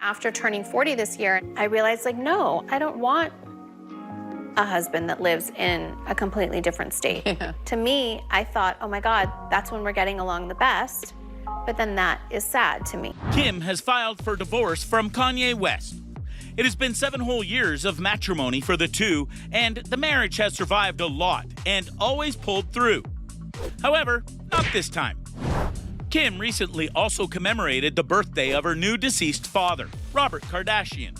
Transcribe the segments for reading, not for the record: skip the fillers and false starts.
After turning 40 this year, I realized, like, no, I don't want a husband that lives in a completely different state. Yeah. To me, I thought, oh my God, that's when we're getting along the best. But then that is sad to me. Kim has filed for divorce from Kanye West. It has been 7 whole years of matrimony for the two, and the marriage has survived a lot and always pulled through. However, not this time. Kim recently also commemorated the birthday of her new deceased father, Robert Kardashian.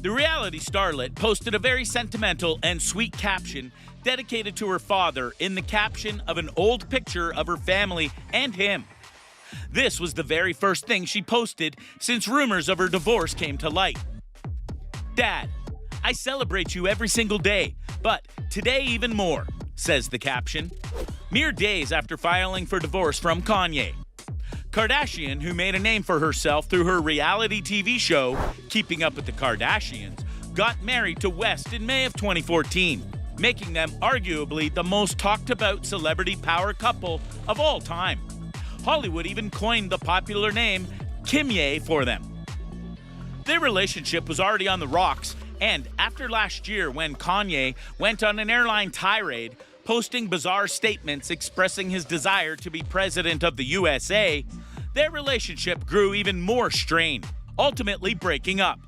The reality starlet posted a very sentimental and sweet caption dedicated to her father in the caption of an old picture of her family and him. This was the very first thing she posted since rumors of her divorce came to light. "Dad, I celebrate you every single day, but today even more," says the caption. Mere days after filing for divorce from Kanye. Kardashian, who made a name for herself through her reality TV show, Keeping Up with the Kardashians, got married to West in May of 2014, making them arguably the most talked about celebrity power couple of all time. Hollywood even coined the popular name Kanye for them. Their relationship was already on the rocks, and after last year when Kanye went on an airline tirade, posting bizarre statements expressing his desire to be president of the USA, their relationship grew even more strained, ultimately breaking up.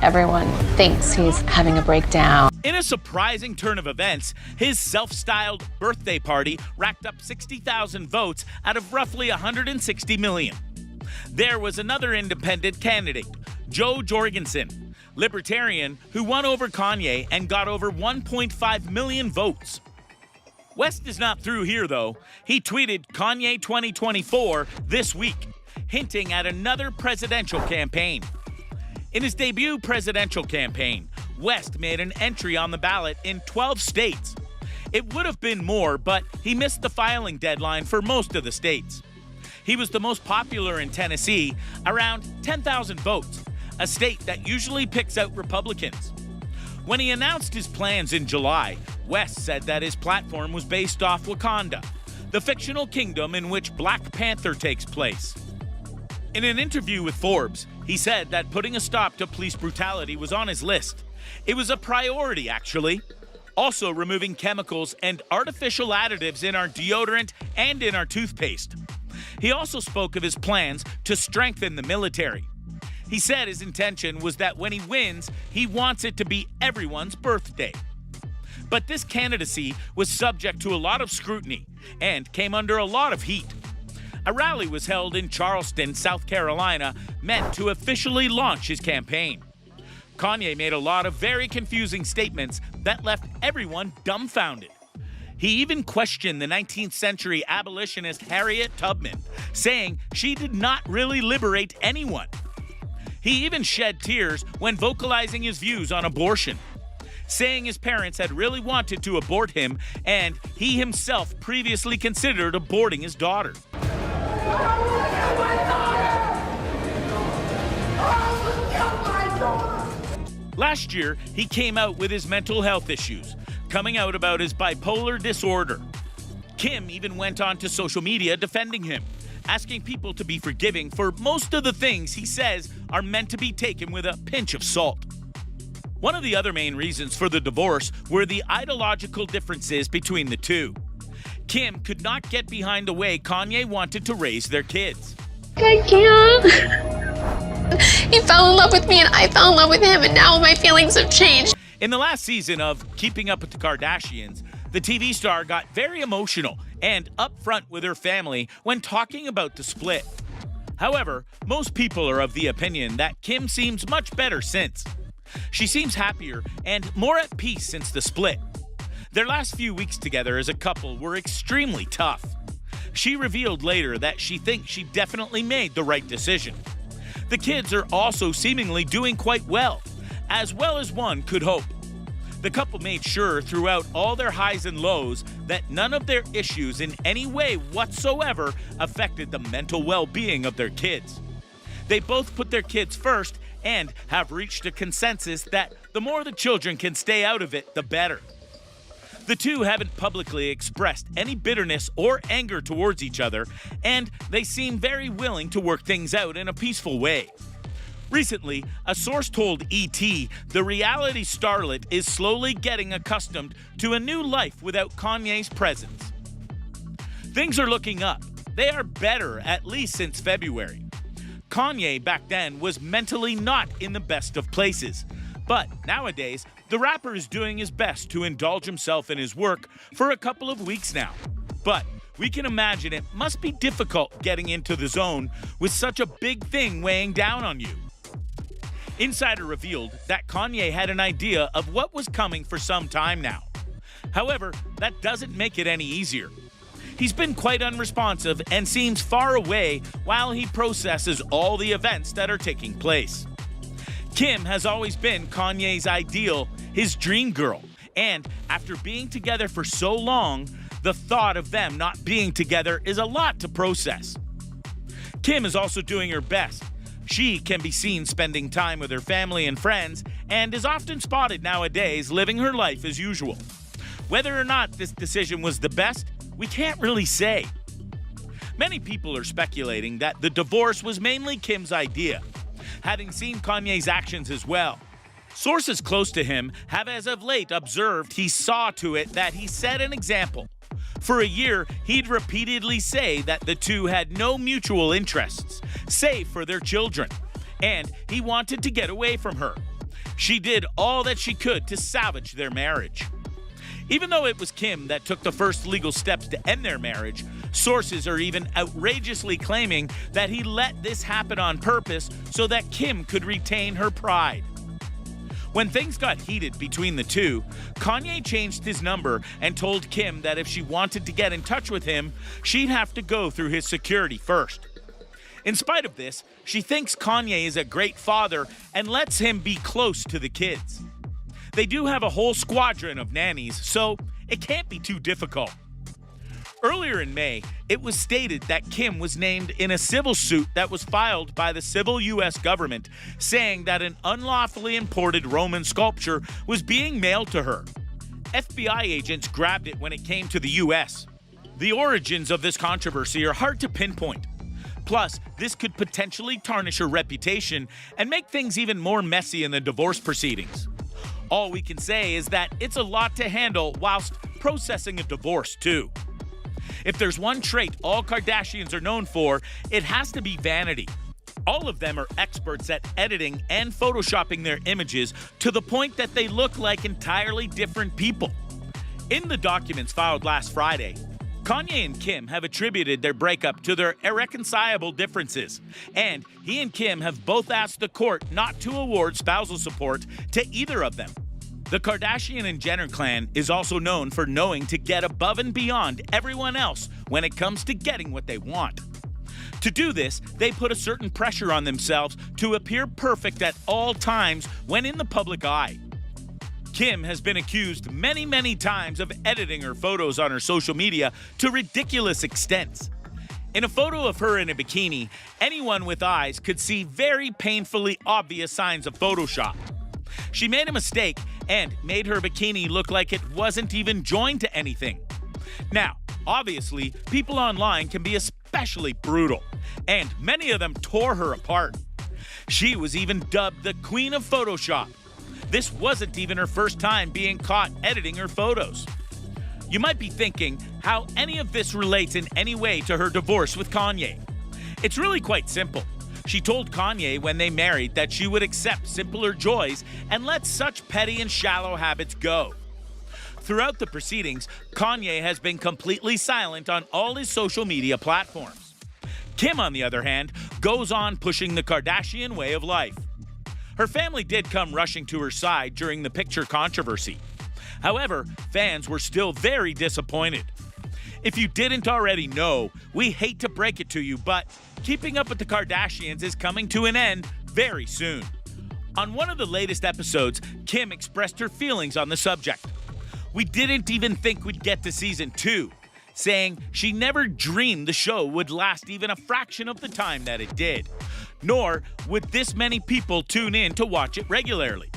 Everyone thinks he's having a breakdown. In a surprising turn of events, his self-styled birthday party racked up 60,000 votes out of roughly 160 million. There was another independent candidate, Joe Jorgensen, libertarian, who won over Kanye and got over 1.5 million votes. West is not through here, though. He tweeted Kanye 2024 this week, hinting at another presidential campaign. In his debut presidential campaign, West made an entry on the ballot in 12 states. It would have been more, but he missed the filing deadline for most of the states. He was the most popular in Tennessee, around 10,000 votes, a state that usually picks out Republicans. When he announced his plans in July, West said that his platform was based off Wakanda, the fictional kingdom in which Black Panther takes place. In an interview with Forbes, he said that putting a stop to police brutality was on his list. It was a priority, actually. Also removing chemicals and artificial additives in our deodorant and in our toothpaste. He also spoke of his plans to strengthen the military. He said his intention was that when he wins, he wants it to be everyone's birthday. But this candidacy was subject to a lot of scrutiny and came under a lot of heat. A rally was held in Charleston, South Carolina, meant to officially launch his campaign. Kanye made a lot of very confusing statements that left everyone dumbfounded. He even questioned the 19th century abolitionist Harriet Tubman, saying she did not really liberate anyone. He even shed tears when vocalizing his views on abortion, saying his parents had really wanted to abort him and he himself previously considered aborting his daughter. Last year, he came out with his mental health issues, coming out about his bipolar disorder. Kim even went on to social media defending him, asking people to be forgiving for most of the things he says are meant to be taken with a pinch of salt. One of the other main reasons for the divorce were the ideological differences between the two. Kim could not get behind the way Kanye wanted to raise their kids. I can't. He fell in love with me and I fell in love with him, and now my feelings have changed. In the last season of Keeping Up with the Kardashians, the TV star got very emotional and upfront with her family when talking about the split. However, most people are of the opinion that Kim seems much better since. She seems happier and more at peace since the split. Their last few weeks together as a couple were extremely tough. She revealed later that she thinks she definitely made the right decision. The kids are also seemingly doing quite well as one could hope. The couple made sure throughout all their highs and lows that none of their issues in any way whatsoever affected the mental well-being of their kids. They both put their kids first and have reached a consensus that the more the children can stay out of it, the better. The two haven't publicly expressed any bitterness or anger towards each other, and they seem very willing to work things out in a peaceful way. Recently, a source told ET the reality starlet is slowly getting accustomed to a new life without Kanye's presence. Things are looking up. They are better, at least since February. Kanye back then was mentally not in the best of places. But nowadays, the rapper is doing his best to indulge himself in his work for a couple of weeks now. But we can imagine it must be difficult getting into the zone with such a big thing weighing down on you. Insider revealed that Kanye had an idea of what was coming for some time now. However, that doesn't make it any easier. He's been quite unresponsive and seems far away while he processes all the events that are taking place. Kim has always been Kanye's ideal, his dream girl, and after being together for so long, the thought of them not being together is a lot to process. Kim is also doing her best. She can be seen spending time with her family and friends and is often spotted nowadays living her life as usual. Whether or not this decision was the best, we can't really say. Many people are speculating that the divorce was mainly Kim's idea, having seen Kanye's actions as well. Sources close to him have as of late observed he saw to it that he set an example. For a year, he'd repeatedly say that the two had no mutual interests, save for their children, and he wanted to get away from her. She did all that she could to salvage their marriage. Even though it was Kim that took the first legal steps to end their marriage, sources are even outrageously claiming that he let this happen on purpose so that Kim could retain her pride. When things got heated between the two, Kanye changed his number and told Kim that if she wanted to get in touch with him, she'd have to go through his security first. In spite of this, she thinks Kanye is a great father and lets him be close to the kids. They do have a whole squadron of nannies, so it can't be too difficult. Earlier in May, it was stated that Kim was named in a civil suit that was filed by the civil U.S. government, saying that an unlawfully imported Roman sculpture was being mailed to her. FBI agents grabbed it when it came to the U.S. The origins of this controversy are hard to pinpoint. Plus, this could potentially tarnish her reputation and make things even more messy in the divorce proceedings. All we can say is that it's a lot to handle whilst processing a divorce, too. If there's one trait all Kardashians are known for, it has to be vanity. All of them are experts at editing and photoshopping their images to the point that they look like entirely different people. In the documents filed last Friday, Kanye and Kim have attributed their breakup to their irreconcilable differences, and he and Kim have both asked the court not to award spousal support to either of them. The Kardashian and Jenner clan is also known for knowing to get above and beyond everyone else when it comes to getting what they want. To do this, they put a certain pressure on themselves to appear perfect at all times when in the public eye. Kim has been accused many times of editing her photos on her social media to ridiculous extents. In a photo of her in a bikini, anyone with eyes could see very painfully obvious signs of Photoshop. She made a mistake and made her bikini look like it wasn't even joined to anything. Now, obviously, people online can be especially brutal, and many of them tore her apart. She was even dubbed the Queen of Photoshop. This wasn't even her first time being caught editing her photos. You might be thinking how any of this relates in any way to her divorce with Kanye. It's really quite simple. She told Kanye when they married that she would accept simpler joys and let such petty and shallow habits go. Throughout the proceedings, Kanye has been completely silent on all his social media platforms. Kim, on the other hand, goes on pushing the Kardashian way of life. Her family did come rushing to her side during the picture controversy. However, fans were still very disappointed. If you didn't already know, we hate to break it to you, but keeping up with the Kardashians is coming to an end very soon. On one of the latest episodes, Kim expressed her feelings on the subject. We didn't even think we'd get to season 2, saying she never dreamed the show would last even a fraction of the time that it did. Nor would this many people tune in to watch it regularly.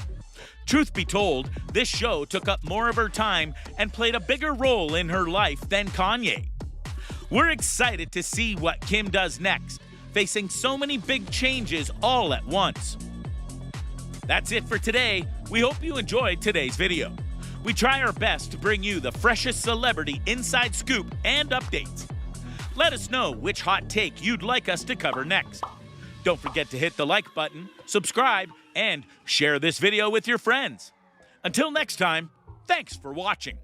Truth be told, this show took up more of her time and played a bigger role in her life than Kanye. We're excited to see what Kim does next, facing so many big changes all at once. That's it for today. We hope you enjoyed today's video. We try our best to bring you the freshest celebrity inside scoop and updates. Let us know which hot take you'd like us to cover next. Don't forget to hit the like button, subscribe, and share this video with your friends. Until next time, thanks for watching.